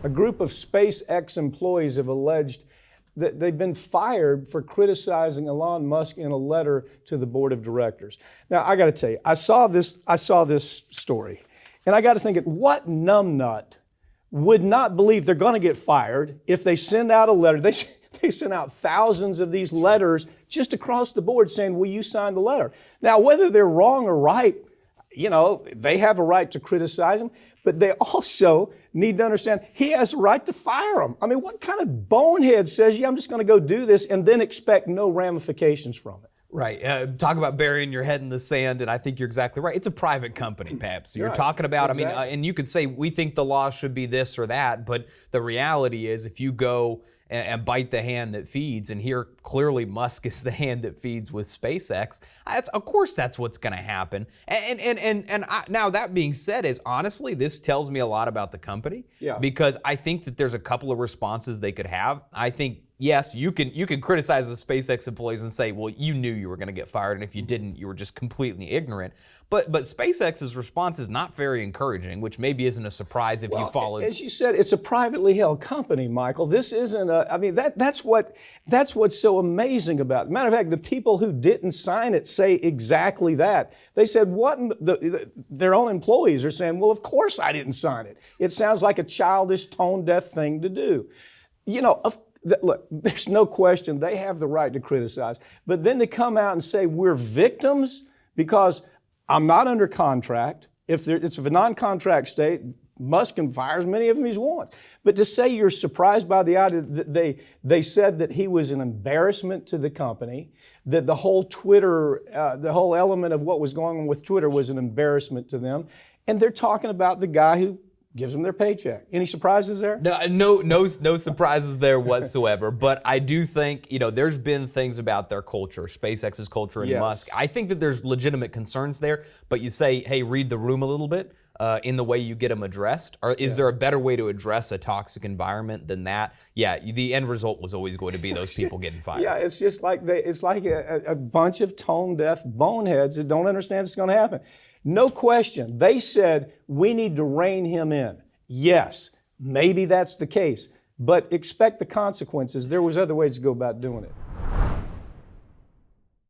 A group of SpaceX employees have alleged that they've been fired for criticizing Elon Musk in a letter to the board of directors. Now, I got to tell you, I saw this story, and I got to think, what numbnut would not believe they're going to get fired if they send out a letter? They sent out thousands of these letters just across the board saying, will you sign the letter? Now, whether they're wrong or right, they have a right to criticize him, but they also need to understand he has a right to fire him. I mean, what kind of bonehead says, I'm just going to go do this and then expect no ramifications from it? Right. Talk about burying your head in the sand, and I think you're exactly right. It's a private company, Pap. So you're talking about, exactly. And you could say we think the law should be this or that, but the reality is if you go and bite the hand that feeds, and here clearly Musk is the hand that feeds with SpaceX, of course that's what's going to happen. Now that being said, honestly, this tells me a lot about the company, because I think that there's a couple of responses they could have. I think, yes, you can criticize the SpaceX employees and say, well, you knew you were going to get fired, and if you didn't, you were just completely ignorant. But SpaceX's response is not very encouraging, which maybe isn't a surprise if you followed. As you said, it's a privately held company, Michael. This isn't that's what's so amazing about it. Matter of fact, the people who didn't sign it say exactly that. They said, their own employees are saying, well, of course I didn't sign it. It sounds like a childish, tone-deaf thing to do. Look, there's no question they have the right to criticize, but then to come out and say we're victims because I'm not under contract. If it's a non-contract state, Musk can fire as many of them as he wants. But to say you're surprised by the idea that they said that he was an embarrassment to the company, that the whole Twitter, the whole element of what was going on with Twitter was an embarrassment to them, and they're talking about the guy who gives them their paycheck. Any surprises there? No surprises there whatsoever. But I do think, there's been things about their culture, SpaceX's culture and Musk. I think that there's legitimate concerns there, but you say, hey, read the room a little bit in the way you get them addressed. Or is there a better way to address a toxic environment than that? Yeah, the end result was always going to be those people getting fired. Yeah, it's just like a bunch of tone-deaf boneheads that don't understand it's going to happen. No question. They said, we need to rein him in. Yes, maybe that's the case, but expect the consequences. There was other ways to go about doing it.